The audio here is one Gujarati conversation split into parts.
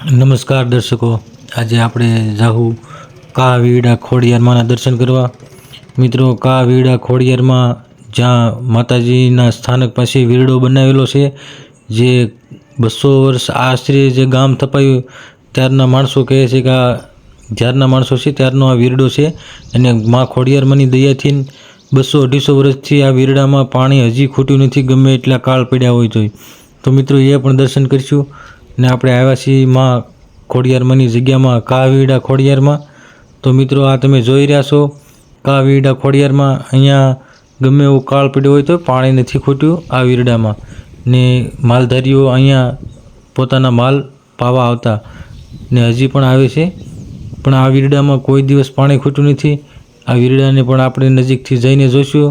નમસ્કાર દર્શકો, આજે આપણે જાહુ કા વીરડા ખોડિયારમાંના દર્શન કરવા। મિત્રો, કા વીરડા ખોડિયારમાં જ્યાં માતાજીના સ્થાનક પાસે વીરડો બનાવેલો છે, જે 200 વર્ષ આશરે જે ગામ થપાયું ત્યારના માણસો કહે છે કે આ જ્યારના માણસો છે ત્યારનો આ વીરડો છે। અને મા ખોડિયારમાંની દયાથી 200-250 વર્ષથી આ વીરડામાં પાણી હજી ખૂટ્યું નથી, ગમે એટલા કાળ પડ્યા હોય તો મિત્રો એ પણ દર્શન કરીશું। ને આપણે આવ્યા છીએ માં ખોડિયારમાંની જગ્યામાં કા વીરડા ખોડિયારમાં। તો મિત્રો, આ તમે જોઈ રહ્યા છો કા વીરડા ખોડિયારમાં। અહીંયા ગમે એવું કાળ પડ્યો હોય તો પાણી નથી ખૂટ્યું આ વીરડામાં, ને માલધારીઓ અહીંયા પોતાના માલ પાવા આવતા ને હજી પણ આવે છે, પણ આ વીરડામાં કોઈ દિવસ પાણી ખૂટ્યું નથી। આ વીરડાને પણ આપણે નજીકથી જઈને જોઈશું।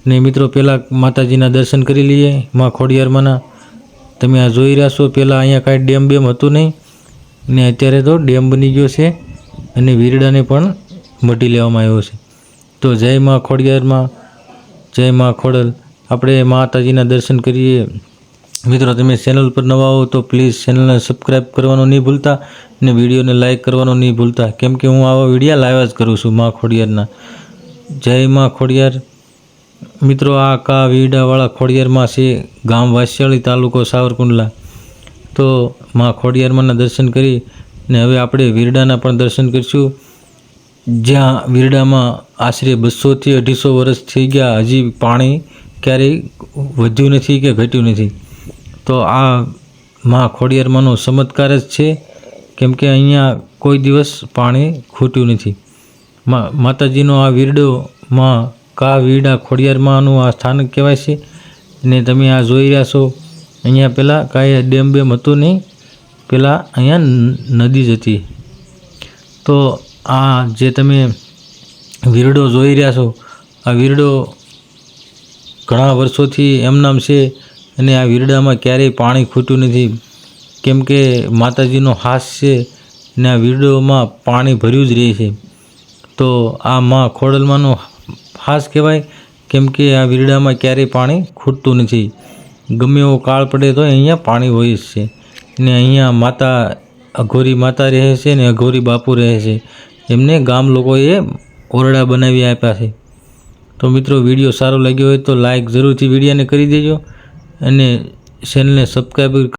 ને મિત્રો, પહેલાં માતાજીના દર્શન કરી લઈએ માં ખોડિયારમાંના। તમે આ જોઈ રહ્યા છો, પહેલાં અહીંયા કાંઈ ડેમ બેમ હતું નહીં, ને અત્યારે તો ડેમ બની ગયો છે અને વીરડાને પણ મઢી લેવામાં આવ્યો છે। તો જય માં ખોડિયારમાં, જય માં ખોડલ। આપણે માતાજીના દર્શન કરીએ। મિત્રો, તમે ચેનલ પર નવા હો તો પ્લીઝ ચેનલને સબસ્ક્રાઈબ કરવાનું નહીં ભૂલતા ને વિડીયોને લાઇક કરવાનું નહીં ભૂલતા, કેમ કે હું આવા વિડીયો લાવ્યા જ કરું છું માં ખોડિયારના। જય માં ખોડિયાર। મિત્રો, આ કા વીરડાવાળા ખોડિયારમાં છે ગામ વાસિયાળી, તાલુકો સાવરકુંડલા। તો માં ખોડિયારમાંના દર્શન કરી ને હવે આપણે વીરડાના પણ દર્શન કરીશું, જ્યાં વીરડામાં આશરે 200 થી 250 વર્ષ થઈ ગયા, હજી પાણી ક્યારેય વધ્યું નથી કે ઘટ્યું નથી। તો આ માં ખોડિયારમાંનો ચમત્કાર જ છે, કેમ કે અહીંયા કોઈ દિવસ પાણી ખૂટ્યું નથી। માતાજીનો આ વીરડો માં કા વીરડા ખોડિયારમાંનું આ સ્થાનક કહેવાય છે। ને તમે આ જોઈ રહ્યા છો, અહીંયા પહેલાં કાંઈ ડેમ બેમ હતું નહીં, પહેલાં અહીંયા નદી જ હતી। તો આ જે તમે વીરડો જોઈ રહ્યા છો, આ વીરડો ઘણા વર્ષોથી એમનામ છે અને આ વીરડામાં ક્યારેય પાણી ખૂટ્યું નથી, કેમ કે માતાજીનો હાસ છે ને આ વીરડોમાં પાણી ભર્યું જ રહે છે। તો આ માં ખોડલમાંનો હાસ કહેવાય, કેમ કે આ વીરડામાં ક્યારેય પાણી ખૂટતું નથી, ગમે એવો કાળ પડે તો અહીંયા પાણી હોય જ છે। ને અહીંયા માતા અઘોરી માતા રહે છે ને અઘોરી બાપુ રહે છે, એમને ગામ લોકોએ ઓરડા બનાવી આપ્યા છે। તો મિત્રો, વિડીયો સારો લાગ્યો હોય તો લાઈક જરૂરથી વિડીયોને કરી દેજો અને ચેનલને સબસ્ક્રાઈબ